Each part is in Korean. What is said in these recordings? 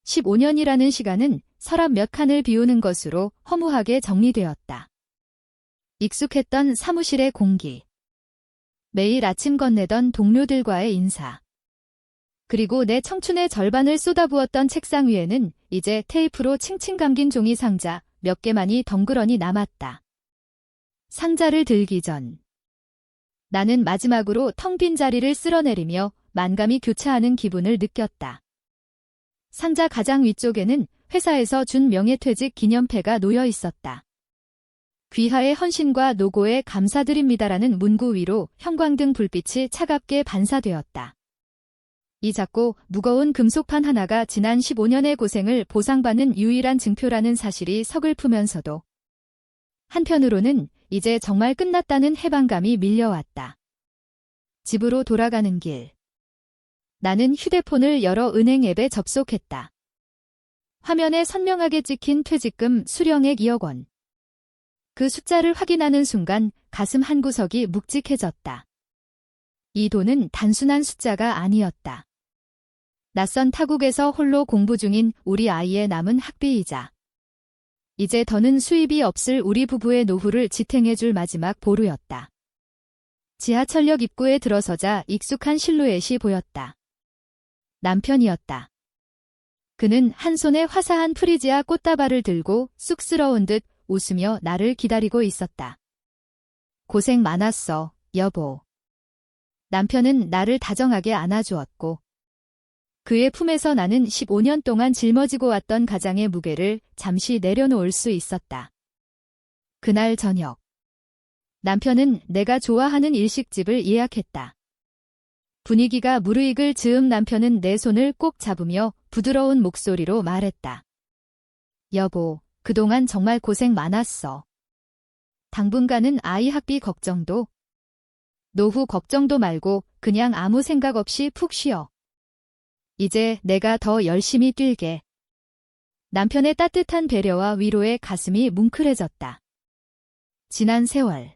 15년이라는 시간은 서랍 몇 칸을 비우는 것으로 허무하게 정리되었다. 익숙했던 사무실의 공기. 매일 아침 건네던 동료들과의 인사. 그리고 내 청춘의 절반을 쏟아부었던 책상 위에는 이제 테이프로 칭칭 감긴 종이 상자 몇 개만이 덩그러니 남았다. 상자를 들기 전 나는 마지막으로 텅 빈 자리를 쓸어내리며 만감이 교차하는 기분을 느꼈다. 상자 가장 위쪽에는 회사에서 준 명예퇴직 기념패가 놓여 있었다. 귀하의 헌신과 노고에 감사드립니다라는 문구 위로 형광등 불빛이 차갑게 반사되었다. 이 작고 무거운 금속판 하나가 지난 15년의 고생을 보상받는 유일한 증표라는 사실이 서글프면서도 한편으로는 이제 정말 끝났다는 해방감이 밀려왔다. 집으로 돌아가는 길. 나는 휴대폰을 열어 은행 앱에 접속했다. 화면에 선명하게 찍힌 퇴직금 수령액 2억 원. 그 숫자를 확인하는 순간 가슴 한구석이 묵직해졌다. 이 돈은 단순한 숫자가 아니었다. 낯선 타국에서 홀로 공부 중인 우리 아이의 남은 학비이자 이제 더는 수입이 없을 우리 부부의 노후를 지탱해줄 마지막 보루였다. 지하철역 입구에 들어서자 익숙한 실루엣이 보였다. 남편이었다. 그는 한 손에 화사한 프리지아 꽃다발을 들고 쑥스러운 듯 웃으며 나를 기다리고 있었다. 고생 많았어, 여보. 남편은 나를 다정하게 안아주었고 그의 품에서 나는 15년 동안 짊어지고 왔던 가장의 무게를 잠시 내려놓을 수 있었다. 그날 저녁 남편은 내가 좋아하는 일식집을 예약했다. 분위기가 무르익을 즈음 남편은 내 손을 꼭 잡으며 부드러운 목소리로 말했다. 여보, 그동안 정말 고생 많았어. 당분간은 아이 학비 걱정도, 노후 걱정도 말고 그냥 아무 생각 없이 푹 쉬어. 이제 내가 더 열심히 뛸게. 남편의 따뜻한 배려와 위로에 가슴이 뭉클해졌다. 지난 세월.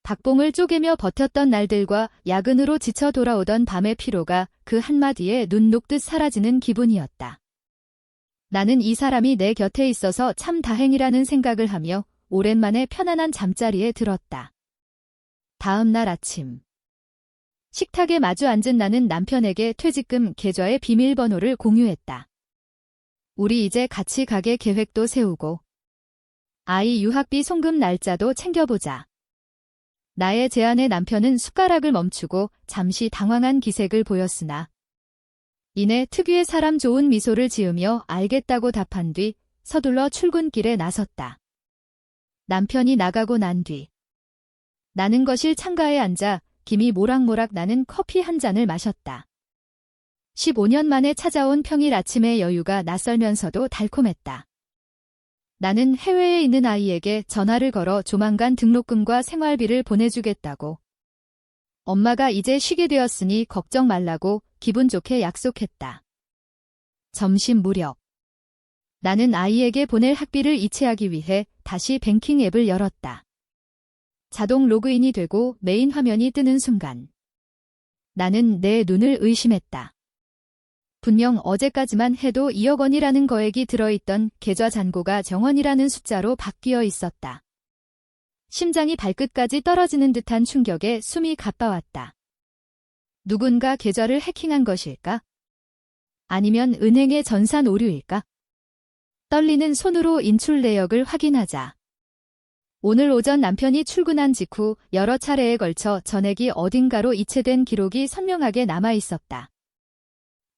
박봉을 쪼개며 버텼던 날들과 야근으로 지쳐 돌아오던 밤의 피로가 그 한마디에 눈 녹듯 사라지는 기분이었다. 나는 이 사람이 내 곁에 있어서 참 다행이라는 생각을 하며 오랜만에 편안한 잠자리에 들었다. 다음 날 아침. 식탁에 마주 앉은 나는 남편에게 퇴직금 계좌의 비밀번호를 공유했다. 우리 이제 같이 가게 계획도 세우고 아이 유학비 송금 날짜도 챙겨보자. 나의 제안에 남편은 숟가락을 멈추고 잠시 당황한 기색을 보였으나 이내 특유의 사람 좋은 미소를 지으며 알겠다고 답한 뒤 서둘러 출근길에 나섰다. 남편이 나가고 난 뒤 나는 거실 창가에 앉아 김이 모락모락 나는 커피 한 잔을 마셨다. 15년 만에 찾아온 평일 아침의 여유가 낯설면서도 달콤했다. 나는 해외에 있는 아이에게 전화를 걸어 조만간 등록금과 생활비를 보내주겠다고. 엄마가 이제 쉬게 되었으니 걱정 말라고 기분 좋게 약속했다. 점심 무렵. 나는 아이에게 보낼 학비를 이체하기 위해 다시 뱅킹 앱을 열었다. 자동 로그인이 되고 메인 화면이 뜨는 순간. 나는 내 눈을 의심했다. 분명 어제까지만 해도 2억 원이라는 거액이 들어있던 계좌 잔고가 0원이라는 숫자로 바뀌어 있었다. 심장이 발끝까지 떨어지는 듯한 충격에 숨이 가빠왔다. 누군가 계좌를 해킹한 것일까? 아니면 은행의 전산 오류일까? 떨리는 손으로 인출 내역을 확인하자. 오늘 오전 남편이 출근한 직후 여러 차례에 걸쳐 전액이 어딘가로 이체된 기록이 선명하게 남아 있었다.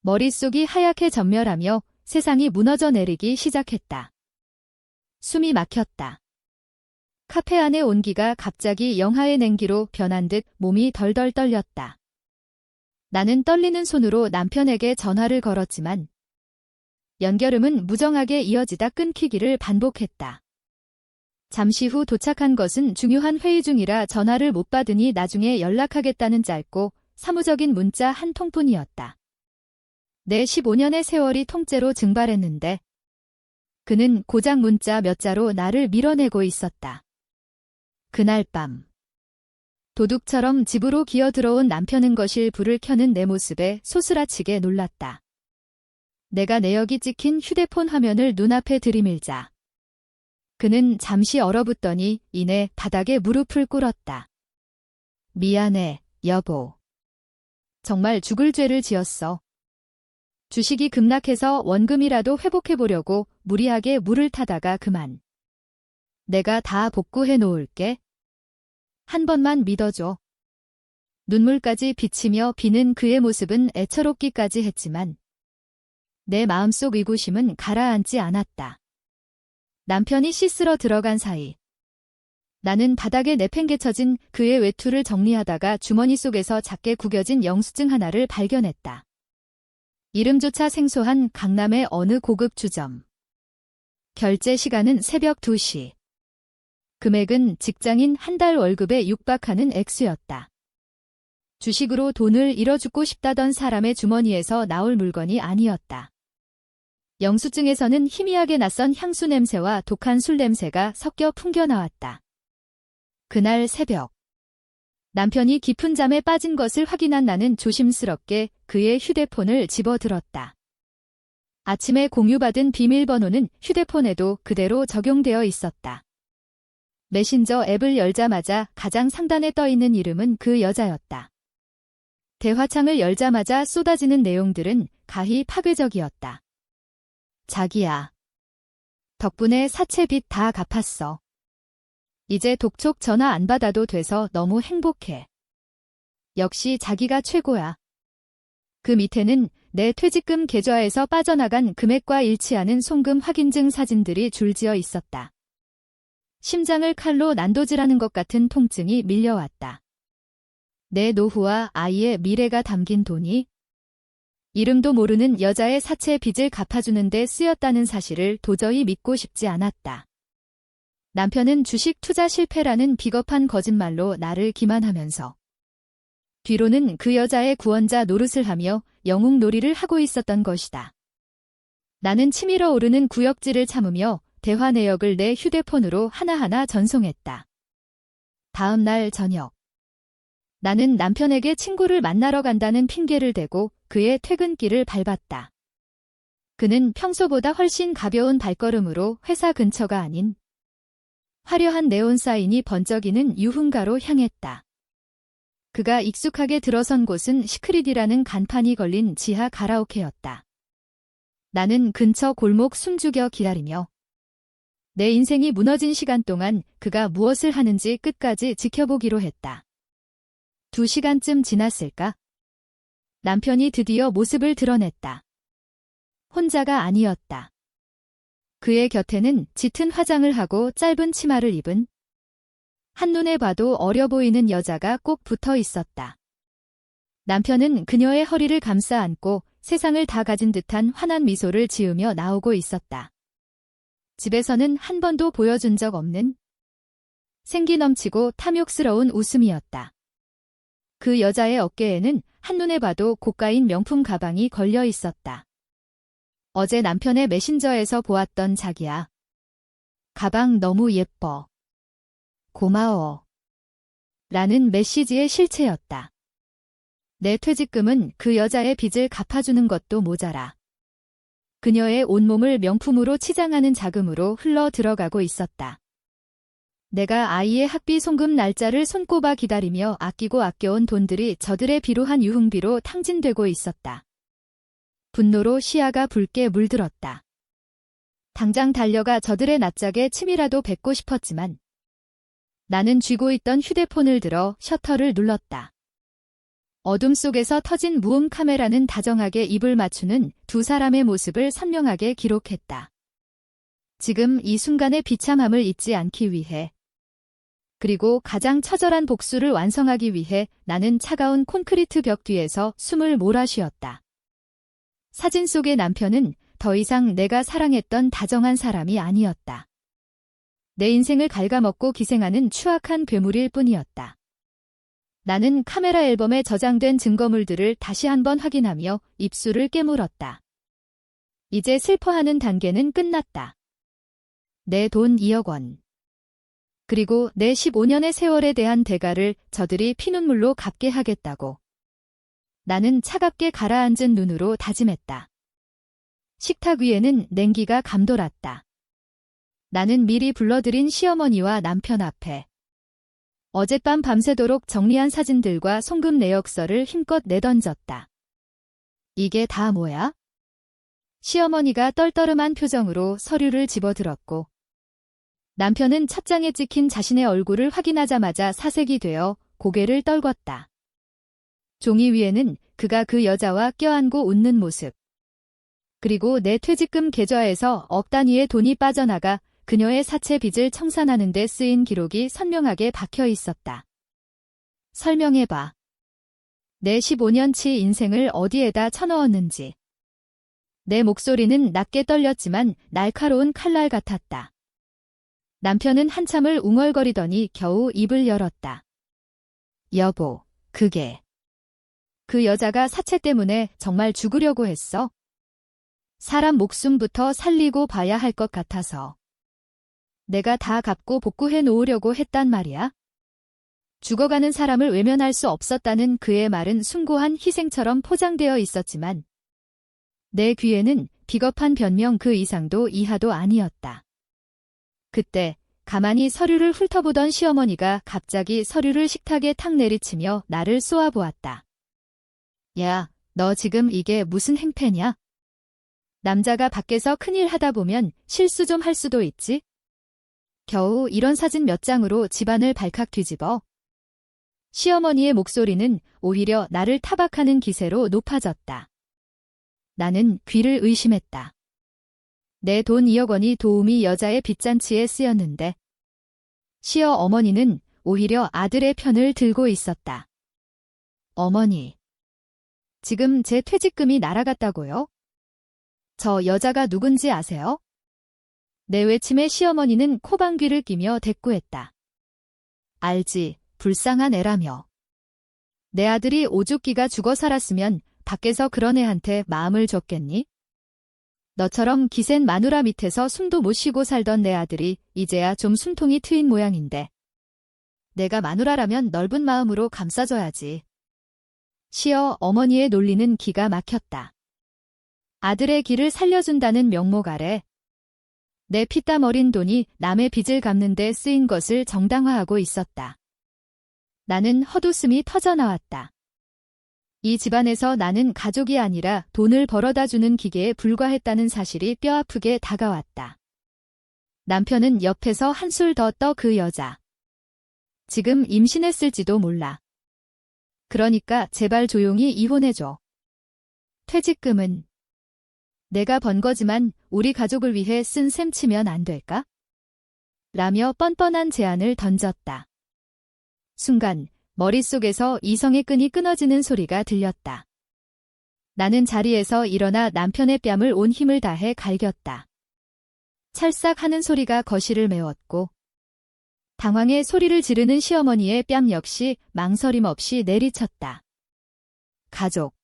머릿속이 하얗게 전멸하며 세상이 무너져 내리기 시작했다. 숨이 막혔다. 카페 안의 온기가 갑자기 영하의 냉기로 변한 듯 몸이 덜덜 떨렸다. 나는 떨리는 손으로 남편에게 전화를 걸었지만 연결음은 무정하게 이어지다 끊기기를 반복했다. 잠시 후 도착한 것은 중요한 회의 중이라 전화를 못 받으니 나중에 연락하겠다는 짧고 사무적인 문자 한 통뿐이었다. 내 15년의 세월이 통째로 증발했는데 그는 고작 문자 몇 자로 나를 밀어내고 있었다. 그날 밤 도둑처럼 집으로 기어들어온 남편은 거실 불을 켜는 내 모습에 소스라치게 놀랐다. 내가 내역이 찍힌 휴대폰 화면을 눈앞에 들이밀자 그는 잠시 얼어붙더니 이내 바닥에 무릎을 꿇었다. 미안해, 여보. 정말 죽을 죄를 지었어. 주식이 급락해서 원금이라도 회복해보려고 무리하게 물을 타다가 그만. 내가 다 복구해 놓을게. 한 번만 믿어줘. 눈물까지 비치며 비는 그의 모습은 애처롭기까지 했지만 내 마음속 의구심은 가라앉지 않았다. 남편이 씻으러 들어간 사이 나는 바닥에 내팽개쳐진 그의 외투를 정리하다가 주머니 속에서 작게 구겨진 영수증 하나를 발견했다. 이름조차 생소한 강남의 어느 고급 주점. 결제 시간은 새벽 2시. 금액은 직장인 한 달 월급에 육박하는 액수였다. 주식으로 돈을 잃어주고 싶다던 사람의 주머니에서 나올 물건이 아니었다. 영수증에서는 희미하게 낯선 향수 냄새와 독한 술 냄새가 섞여 풍겨나왔다. 그날 새벽 남편이 깊은 잠에 빠진 것을 확인한 나는 조심스럽게 그의 휴대폰을 집어들었다. 아침에 공유받은 비밀번호는 휴대폰에도 그대로 적용되어 있었다. 메신저 앱을 열자마자 가장 상단에 떠있는 이름은 그 여자였다. 대화창을 열자마자 쏟아지는 내용들은 가히 파괴적이었다. 자기야. 덕분에 사채빚 다 갚았어. 이제 독촉 전화 안 받아도 돼서 너무 행복해. 역시 자기가 최고야. 그 밑에는 내 퇴직금 계좌에서 빠져나간 금액과 일치하는 송금 확인증 사진들이 줄지어 있었다. 심장을 칼로 난도질하는 것 같은 통증이 밀려왔다. 내 노후와 아이의 미래가 담긴 돈이 이름도 모르는 여자의 사채 빚을 갚아주는 데 쓰였다는 사실을 도저히 믿고 싶지 않았다. 남편은 주식 투자 실패라는 비겁한 거짓말로 나를 기만하면서 뒤로는 그 여자의 구원자 노릇을 하며 영웅놀이를 하고 있었던 것이다. 나는 치밀어 오르는 구역질을 참으며 대화 내역을 내 휴대폰으로 하나하나 전송했다. 다음 날 저녁 나는 남편에게 친구를 만나러 간다는 핑계를 대고 그의 퇴근길을 밟았다. 그는 평소보다 훨씬 가벼운 발걸음으로 회사 근처가 아닌 화려한 네온 사인이 번쩍이는 유흥가로 향했다. 그가 익숙하게 들어선 곳은 시크릿이라는 간판이 걸린 지하 가라오케였다. 나는 근처 골목 숨죽여 기다리며 내 인생이 무너진 시간 동안 그가 무엇을 하는지 끝까지 지켜보기로 했다. 2시간쯤 지났을까? 남편이 드디어 모습을 드러냈다. 혼자가 아니었다. 그의 곁에는 짙은 화장을 하고 짧은 치마를 입은 한눈에 봐도 어려 보이는 여자가 꼭 붙어 있었다. 남편은 그녀의 허리를 감싸 안고 세상을 다 가진 듯한 환한 미소를 지으며 나오고 있었다. 집에서는 한 번도 보여준 적 없는 생기 넘치고 탐욕스러운 웃음이었다. 그 여자의 어깨에는 한눈에 봐도 고가인 명품 가방이 걸려 있었다. 어제 남편의 메신저에서 보았던 자기야. 가방 너무 예뻐. 고마워. 라는 메시지의 실체였다. 내 퇴직금은 그 여자의 빚을 갚아주는 것도 모자라. 그녀의 온몸을 명품으로 치장하는 자금으로 흘러 들어가고 있었다. 내가 아이의 학비 송금 날짜를 손꼽아 기다리며 아끼고 아껴온 돈들이 저들의 비루한 유흥비로 탕진되고 있었다. 분노로 시야가 붉게 물들었다. 당장 달려가 저들의 낯짝에 침이라도 뱉고 싶었지만 나는 쥐고 있던 휴대폰을 들어 셔터를 눌렀다. 어둠 속에서 터진 무음 카메라는 다정하게 입을 맞추는 두 사람의 모습을 선명하게 기록했다. 지금 이 순간의 비참함을 잊지 않기 위해 그리고 가장 처절한 복수를 완성하기 위해 나는 차가운 콘크리트 벽 뒤에서 숨을 몰아쉬었다. 사진 속의 남편은 더 이상 내가 사랑했던 다정한 사람이 아니었다. 내 인생을 갉아먹고 기생하는 추악한 괴물일 뿐이었다. 나는 카메라 앨범에 저장된 증거물들을 다시 한번 확인하며 입술을 깨물었다. 이제 슬퍼하는 단계는 끝났다. 내 돈 2억 원. 그리고 내 15년의 세월에 대한 대가를 저들이 피눈물로 갚게 하겠다고. 나는 차갑게 가라앉은 눈으로 다짐했다. 식탁 위에는 냉기가 감돌았다. 나는 미리 불러들인 시어머니와 남편 앞에 어젯밤 밤새도록 정리한 사진들과 송금 내역서를 힘껏 내던졌다. 이게 다 뭐야? 시어머니가 떨떠름한 표정으로 서류를 집어들었고 남편은 첩장에 찍힌 자신의 얼굴을 확인하자마자 사색이 되어 고개를 떨궜다. 종이 위에는 그가 그 여자와 껴안고 웃는 모습, 그리고 내 퇴직금 계좌에서 억 단위의 돈이 빠져나가 그녀의 사채 빚을 청산하는 데 쓰인 기록이 선명하게 박혀 있었다. 설명해봐. 내 15년치 인생을 어디에다 쳐넣었는지. 내 목소리는 낮게 떨렸지만 날카로운 칼날 같았다. 남편은 한참을 웅얼거리더니 겨우 입을 열었다. 여보, 그게. 그 여자가 사채 때문에 정말 죽으려고 했어? 사람 목숨부터 살리고 봐야 할 것 같아서. 내가 다 갚고 복구해 놓으려고 했단 말이야. 죽어가는 사람을 외면할 수 없었다는 그의 말은 숭고한 희생처럼 포장되어 있었지만 내 귀에는 비겁한 변명 그 이상도 이하도 아니었다. 그때 가만히 서류를 훑어보던 시어머니가 갑자기 서류를 식탁에 탁 내리치며 나를 쏘아보았다. 야, 너 지금 이게 무슨 행패냐? 남자가 밖에서 큰일 하다 보면 실수 좀 할 수도 있지? 겨우 이런 사진 몇 장으로 집안을 발칵 뒤집어. 시어머니의 목소리는 오히려 나를 타박하는 기세로 높아졌다. 나는 귀를 의심했다. 내 돈 2억 원이 도우미 여자의 빚잔치에 쓰였는데 시어 어머니는 오히려 아들의 편을 들고 있었다. 어머니, 지금 제 퇴직금이 날아갔다고요? 저 여자가 누군지 아세요? 내 외침에 시어머니는 코방귀를 끼며 대꾸했다. 알지, 불쌍한 애라며. 내 아들이 오죽기가 죽어 살았으면 밖에서 그런 애한테 마음을 줬겠니? 너처럼 기센 마누라 밑에서 숨도 못 쉬고 살던 내 아들이 이제야 좀 숨통이 트인 모양인데. 내가 마누라라면 넓은 마음으로 감싸줘야지. 시어 어머니의 논리는 기가 막혔다. 아들의 길을 살려준다는 명목 아래 내 피땀 어린 돈이 남의 빚을 갚는 데 쓰인 것을 정당화하고 있었다. 나는 헛웃음이 터져나왔다. 이 집안에서 나는 가족이 아니라 돈을 벌어다주는 기계에 불과했다는 사실이 뼈아프게 다가왔다. 남편은 옆에서 한술 더 떠 그 여자. 지금 임신했을지도 몰라. 그러니까 제발 조용히 이혼해줘. 퇴직금은 내가 번 거지만 우리 가족을 위해 쓴 셈 치면 안 될까? 라며 뻔뻔한 제안을 던졌다. 순간 머릿속에서 이성의 끈이 끊어지는 소리가 들렸다. 나는 자리에서 일어나 남편의 뺨을 온 힘을 다해 갈겼다. 찰싹 하는 소리가 거실을 메웠고 당황해 소리를 지르는 시어머니의 뺨 역시 망설임 없이 내리쳤다. 가족.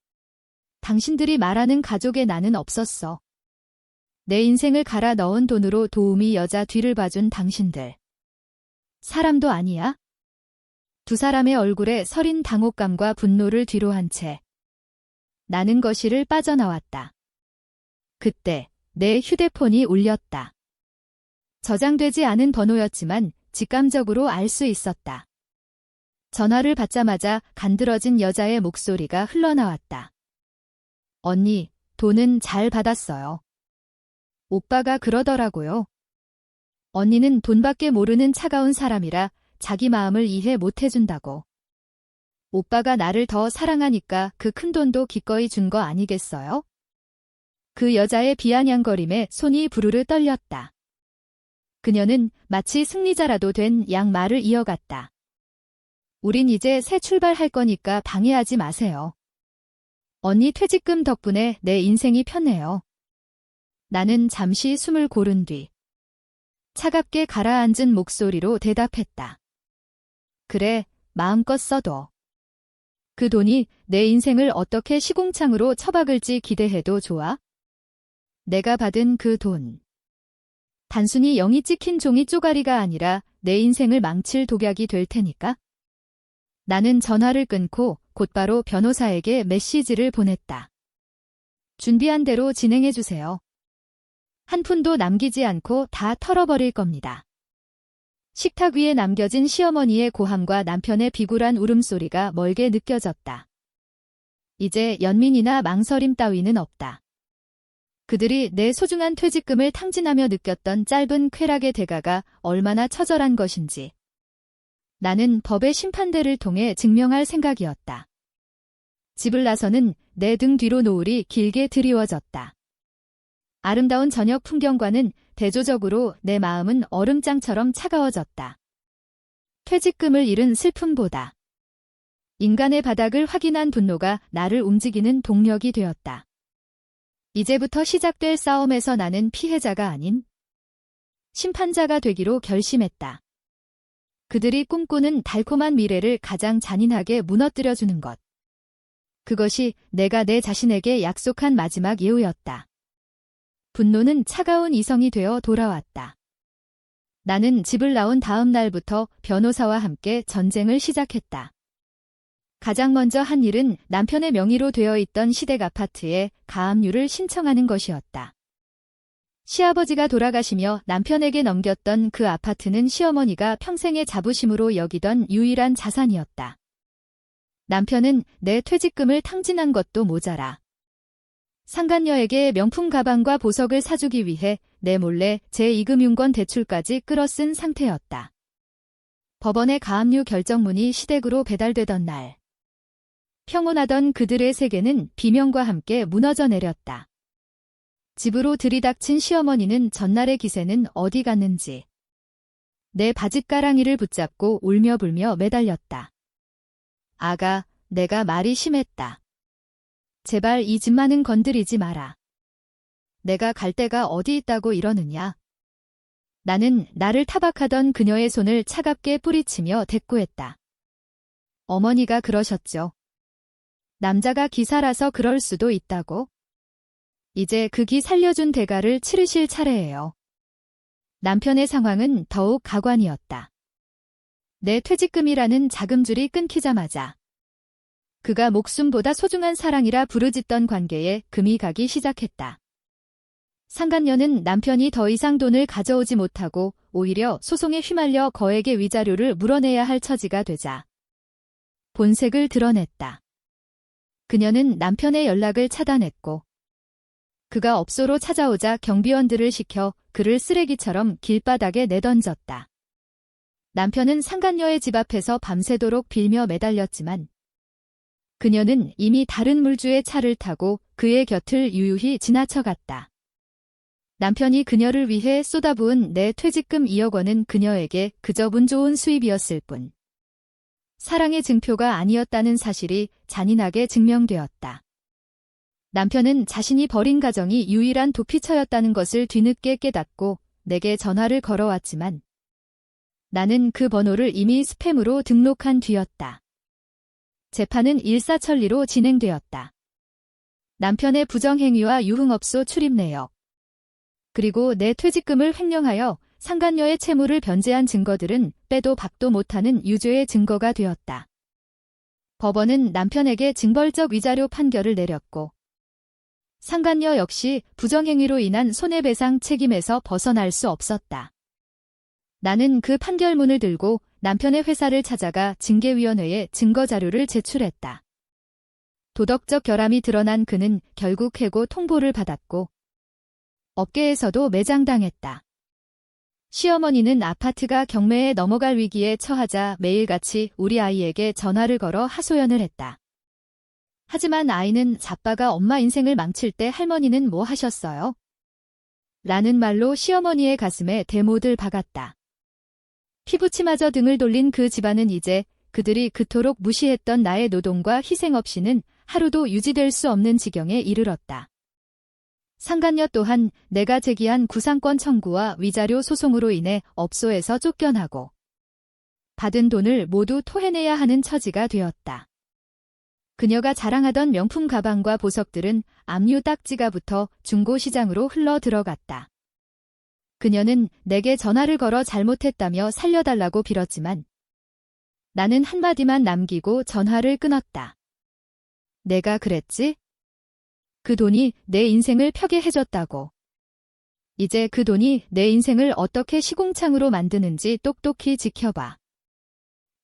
당신들이 말하는 가족에 나는 없었어. 내 인생을 갈아 넣은 돈으로 도우미 여자 뒤를 봐준 당신들. 사람도 아니야? 두 사람의 얼굴에 서린 당혹감과 분노를 뒤로 한 채 나는 거실을 빠져나왔다. 그때 내 휴대폰이 울렸다. 저장되지 않은 번호였지만 직감적으로 알 수 있었다. 전화를 받자마자 간드러진 여자의 목소리가 흘러나왔다. 언니, 돈은 잘 받았어요. 오빠가 그러더라고요. 언니는 돈밖에 모르는 차가운 사람이라 자기 마음을 이해 못 해준다고. 오빠가 나를 더 사랑하니까 그 큰 돈도 기꺼이 준 거 아니겠어요? 그 여자의 비아냥거림에 손이 부르르 떨렸다. 그녀는 마치 승리자라도 된 양 말을 이어갔다. 우린 이제 새 출발할 거니까 방해하지 마세요. 언니 퇴직금 덕분에 내 인생이 편해요. 나는 잠시 숨을 고른 뒤 차갑게 가라앉은 목소리로 대답했다. 그래, 마음껏 써둬. 그 돈이 내 인생을 어떻게 시궁창으로 처박을지 기대해도 좋아? 내가 받은 그 돈. 단순히 영이 찍힌 종이 쪼가리가 아니라 내 인생을 망칠 독약이 될 테니까. 나는 전화를 끊고 곧바로 변호사에게 메시지를 보냈다. 준비한 대로 진행해주세요. 한 푼도 남기지 않고 다 털어버릴 겁니다. 식탁 위에 남겨진 시어머니의 고함과 남편의 비굴한 울음소리가 멀게 느껴졌다. 이제 연민이나 망설임 따위는 없다. 그들이 내 소중한 퇴직금을 탕진하며 느꼈던 짧은 쾌락의 대가가 얼마나 처절한 것인지 나는 법의 심판대를 통해 증명할 생각이었다. 집을 나서는 내 등 뒤로 노을이 길게 드리워졌다. 아름다운 저녁 풍경과는 대조적으로 내 마음은 얼음장처럼 차가워졌다. 퇴직금을 잃은 슬픔보다 인간의 바닥을 확인한 분노가 나를 움직이는 동력이 되었다. 이제부터 시작될 싸움에서 나는 피해자가 아닌 심판자가 되기로 결심했다. 그들이 꿈꾸는 달콤한 미래를 가장 잔인하게 무너뜨려주는 것. 그것이 내가 내 자신에게 약속한 마지막 예우였다. 분노는 차가운 이성이 되어 돌아왔다. 나는 집을 나온 다음 날부터 변호사와 함께 전쟁을 시작했다. 가장 먼저 한 일은 남편의 명의로 되어 있던 시댁 아파트에 가압류를 신청하는 것이었다. 시아버지가 돌아가시며 남편에게 넘겼던 그 아파트는 시어머니가 평생의 자부심으로 여기던 유일한 자산이었다. 남편은 내 퇴직금을 탕진한 것도 모자라 상간녀에게 명품 가방과 보석을 사주기 위해 내 몰래 제2금융권 대출까지 끌어쓴 상태였다. 법원의 가압류 결정문이 시댁으로 배달되던 날 평온하던 그들의 세계는 비명과 함께 무너져 내렸다. 집으로 들이닥친 시어머니는 전날의 기세는 어디 갔는지 내 바짓가랑이를 붙잡고 울며 불며 매달렸다. 아가, 내가 말이 심했다. 제발 이 집만은 건드리지 마라. 내가 갈 데가 어디 있다고 이러느냐. 나는 나를 타박하던 그녀의 손을 차갑게 뿌리치며 대꾸했다. 어머니가 그러셨죠. 남자가 기사라서 그럴 수도 있다고. 이제 그 기 살려준 대가를 치르실 차례예요. 남편의 상황은 더욱 가관이었다. 내 퇴직금이라는 자금줄이 끊기자마자 그가 목숨보다 소중한 사랑이라 부르짖던 관계에 금이 가기 시작했다. 상간녀는 남편이 더 이상 돈을 가져오지 못하고 오히려 소송에 휘말려 거액의 위자료를 물어내야 할 처지가 되자 본색을 드러냈다. 그녀는 남편의 연락을 차단했고 그가 업소로 찾아오자 경비원들을 시켜 그를 쓰레기처럼 길바닥에 내던졌다. 남편은 상간녀의 집 앞에서 밤새도록 빌며 매달렸지만 그녀는 이미 다른 물주의 차를 타고 그의 곁을 유유히 지나쳐갔다. 남편이 그녀를 위해 쏟아부은 내 퇴직금 2억 원은 그녀에게 그저 운 좋은 수입이었을 뿐 사랑의 증표가 아니었다는 사실이 잔인하게 증명되었다. 남편은 자신이 버린 가정이 유일한 도피처였다는 것을 뒤늦게 깨닫고 내게 전화를 걸어왔지만 나는 그 번호를 이미 스팸으로 등록한 뒤였다. 재판은 일사천리로 진행되었다. 남편의 부정행위와 유흥업소 출입 내역, 그리고 내 퇴직금을 횡령하여 상간녀의 채무를 변제한 증거들은 빼도 박도 못하는 유죄의 증거가 되었다. 법원은 남편에게 징벌적 위자료 판결을 내렸고 상간녀 역시 부정행위로 인한 손해배상 책임에서 벗어날 수 없었다. 나는 그 판결문을 들고 남편의 회사를 찾아가 징계위원회에 증거자료를 제출했다. 도덕적 결함이 드러난 그는 결국 해고 통보를 받았고 업계에서도 매장당했다. 시어머니는 아파트가 경매에 넘어갈 위기에 처하자 매일같이 우리 아이에게 전화를 걸어 하소연을 했다. 하지만 아이는 자빠가 엄마 인생을 망칠 때 할머니는 뭐 하셨어요? 라는 말로 시어머니의 가슴에 대못을 박았다. 피부치마저 등을 돌린 그 집안은 이제 그들이 그토록 무시했던 나의 노동과 희생 없이는 하루도 유지될 수 없는 지경에 이르렀다. 상간녀 또한 내가 제기한 구상권 청구와 위자료 소송으로 인해 업소에서 쫓겨나고 받은 돈을 모두 토해내야 하는 처지가 되었다. 그녀가 자랑하던 명품 가방과 보석들은 압류 딱지가 붙어 중고시장으로 흘러 들어갔다. 그녀는 내게 전화를 걸어 잘못했다며 살려달라고 빌었지만 나는 한마디만 남기고 전화를 끊었다. 내가 그랬지? 그 돈이 내 인생을 펴게 해줬다고. 이제 그 돈이 내 인생을 어떻게 시궁창으로 만드는지 똑똑히 지켜봐.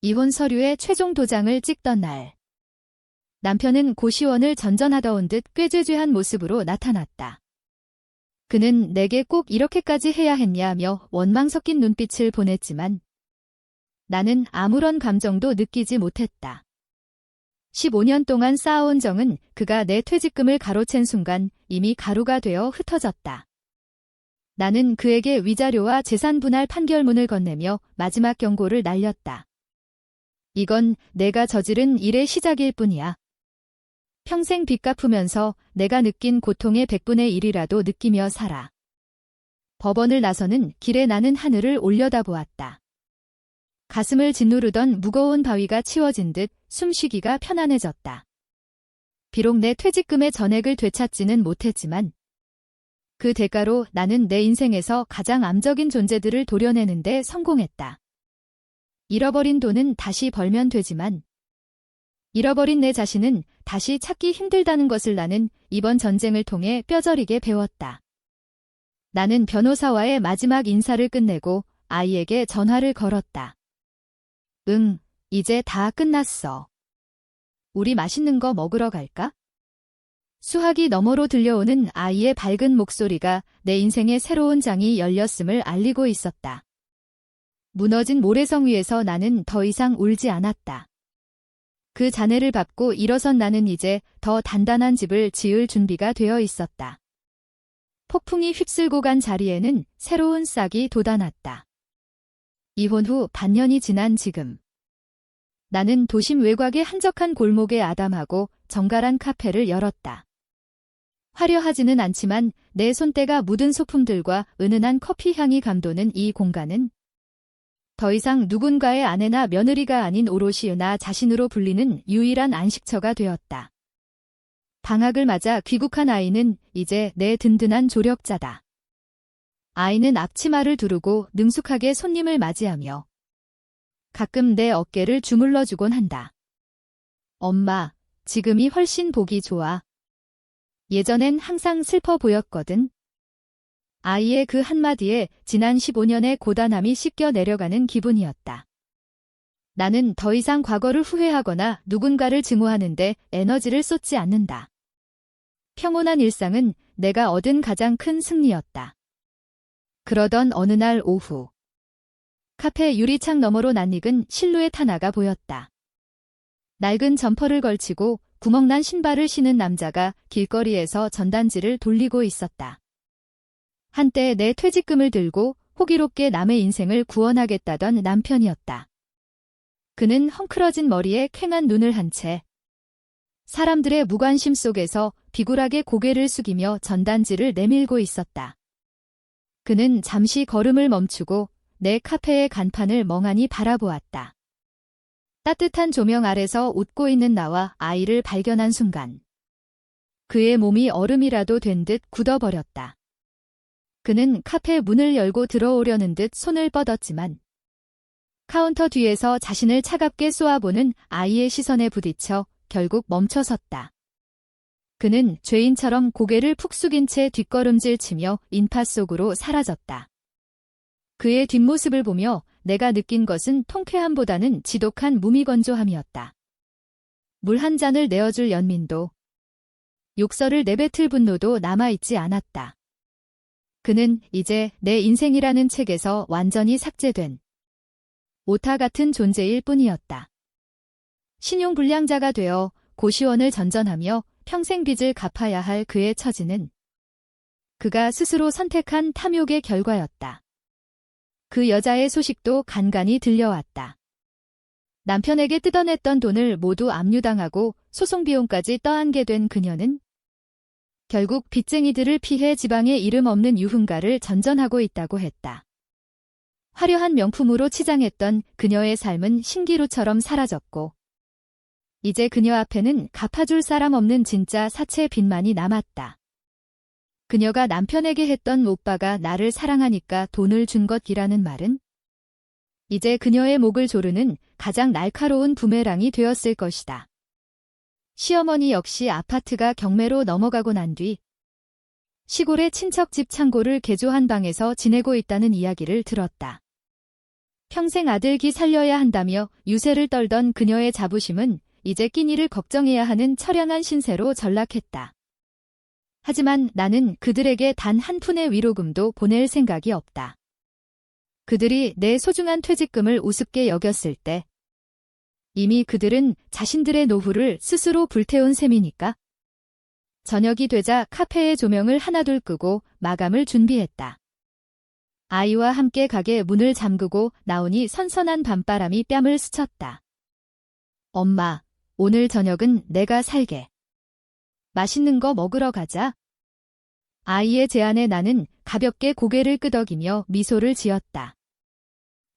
이혼 서류에 최종 도장을 찍던 날. 남편은 고시원을 전전하던 듯 꾀죄죄한 모습으로 나타났다. 그는 내게 꼭 이렇게까지 해야 했냐며 원망 섞인 눈빛을 보냈지만 나는 아무런 감정도 느끼지 못했다. 15년 동안 쌓아온 정은 그가 내 퇴직금을 가로챈 순간 이미 가루가 되어 흩어졌다. 나는 그에게 위자료와 재산 분할 판결문을 건네며 마지막 경고를 날렸다. 이건 내가 저지른 일의 시작일 뿐이야. 평생 빚 갚으면서 내가 느낀 고통의 100분의 1이라도 느끼며 살아. 법원을 나서는 길에 나는 하늘을 올려다보았다. 가슴을 짓누르던 무거운 바위가 치워진 듯 숨쉬기가 편안해졌다. 비록 내 퇴직금의 전액을 되찾지는 못했지만 그 대가로 나는 내 인생에서 가장 암적인 존재들을 도려내는 데 성공했다. 잃어버린 돈은 다시 벌면 되지만 잃어버린 내 자신은 다시 찾기 힘들다는 것을 나는 이번 전쟁을 통해 뼈저리게 배웠다. 나는 변호사와의 마지막 인사를 끝내고 아이에게 전화를 걸었다. 응, 이제 다 끝났어. 우리 맛있는 거 먹으러 갈까? 수화기 너머로 들려오는 아이의 밝은 목소리가 내 인생의 새로운 장이 열렸음을 알리고 있었다. 무너진 모래성 위에서 나는 더 이상 울지 않았다. 그 잔해를 밟고 일어선 나는 이제 더 단단한 집을 지을 준비가 되어 있었다. 폭풍이 휩쓸고 간 자리에는 새로운 싹이 돋아났다. 이혼 후 반년이 지난 지금. 나는 도심 외곽의 한적한 골목에 아담하고 정갈한 카페를 열었다. 화려하지는 않지만 내 손때가 묻은 소품들과 은은한 커피 향이 감도는 이 공간은 더 이상 누군가의 아내나 며느리가 아닌 오롯이 나 자신으로 불리는 유일한 안식처가 되었다. 방학을 맞아 귀국한 아이는 이제 내 든든한 조력자다. 아이는 앞치마를 두르고 능숙하게 손님을 맞이하며 가끔 내 어깨를 주물러주곤 한다. 엄마, 지금이 훨씬 보기 좋아. 예전엔 항상 슬퍼 보였거든. 아이의 그 한마디에 지난 15년의 고단함이 씻겨 내려가는 기분이었다. 나는 더 이상 과거를 후회하거나 누군가를 증오하는데 에너지를 쏟지 않는다. 평온한 일상은 내가 얻은 가장 큰 승리였다. 그러던 어느 날 오후. 카페 유리창 너머로 낯익은 실루엣 하나가 보였다. 낡은 점퍼를 걸치고 구멍난 신발을 신은 남자가 길거리에서 전단지를 돌리고 있었다. 한때 내 퇴직금을 들고 호기롭게 남의 인생을 구원하겠다던 남편이었다. 그는 헝클어진 머리에 퀭한 눈을 한 채 사람들의 무관심 속에서 비굴하게 고개를 숙이며 전단지를 내밀고 있었다. 그는 잠시 걸음을 멈추고 내 카페의 간판을 멍하니 바라보았다. 따뜻한 조명 아래서 웃고 있는 나와 아이를 발견한 순간 그의 몸이 얼음이라도 된 듯 굳어버렸다. 그는 카페 문을 열고 들어오려는 듯 손을 뻗었지만 카운터 뒤에서 자신을 차갑게 쏘아보는 아이의 시선에 부딪혀 결국 멈춰섰다. 그는 죄인처럼 고개를 푹 숙인 채 뒷걸음질 치며 인파 속으로 사라졌다. 그의 뒷모습을 보며 내가 느낀 것은 통쾌함보다는 지독한 무미건조함이었다. 물 한 잔을 내어줄 연민도 욕설을 내뱉을 분노도 남아있지 않았다. 그는 이제 내 인생이라는 책에서 완전히 삭제된 오타 같은 존재일 뿐이었다. 신용불량자가 되어 고시원을 전전하며 평생 빚을 갚아야 할 그의 처지는 그가 스스로 선택한 탐욕의 결과였다. 그 여자의 소식도 간간히 들려왔다. 남편에게 뜯어냈던 돈을 모두 압류당하고 소송비용까지 떠안게 된 그녀는 결국 빚쟁이들을 피해 지방에 이름 없는 유흥가를 전전하고 있다고 했다. 화려한 명품으로 치장했던 그녀의 삶은 신기루처럼 사라졌고 이제 그녀 앞에는 갚아줄 사람 없는 진짜 사채 빚만이 남았다. 그녀가 남편에게 했던 오빠가 나를 사랑하니까 돈을 준 것이라는 말은 이제 그녀의 목을 조르는 가장 날카로운 부메랑이 되었을 것이다. 시어머니 역시 아파트가 경매로 넘어가고 난 뒤 시골의 친척집 창고를 개조한 방에서 지내고 있다는 이야기를 들었다. 평생 아들기 살려야 한다며 유세를 떨던 그녀의 자부심은 이제 끼니를 걱정해야 하는 처량한 신세로 전락했다. 하지만 나는 그들에게 단 한 푼의 위로금도 보낼 생각이 없다. 그들이 내 소중한 퇴직금을 우습게 여겼을 때 이미 그들은 자신들의 노후를 스스로 불태운 셈이니까. 저녁이 되자 카페의 조명을 하나둘 끄고 마감을 준비했다. 아이와 함께 가게 문을 잠그고 나오니 선선한 밤바람이 뺨을 스쳤다. 엄마, 오늘 저녁은 내가 살게. 맛있는 거 먹으러 가자. 아이의 제안에 나는 가볍게 고개를 끄덕이며 미소를 지었다.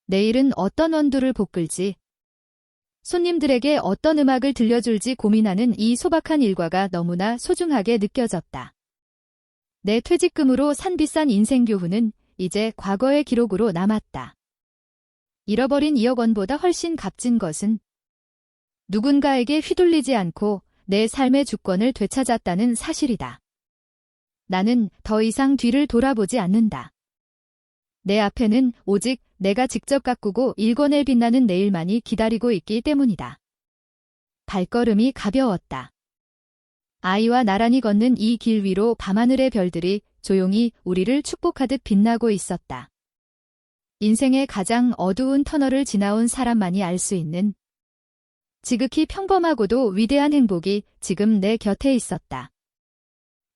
내일은 어떤 원두를 볶을지, 손님들에게 어떤 음악을 들려줄지 고민하는 이 소박한 일과가 너무나 소중하게 느껴졌다. 내 퇴직금으로 산 비싼 인생교훈은 이제 과거의 기록으로 남았다. 잃어버린 2억 원보다 훨씬 값진 것은 누군가에게 휘둘리지 않고 내 삶의 주권을 되찾았다는 사실이다. 나는 더 이상 뒤를 돌아보지 않는다. 내 앞에는 오직 내가 직접 가꾸고 일궈낼 빛나는 내일만이 기다리고 있기 때문이다. 발걸음이 가벼웠다. 아이와 나란히 걷는 이 길 위로 밤하늘의 별들이 조용히 우리를 축복하듯 빛나고 있었다. 인생의 가장 어두운 터널을 지나온 사람만이 알 수 있는 지극히 평범하고도 위대한 행복이 지금 내 곁에 있었다.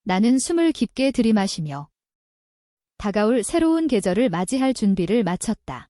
나는 숨을 깊게 들이마시며 다가올 새로운 계절을 맞이할 준비를 마쳤다.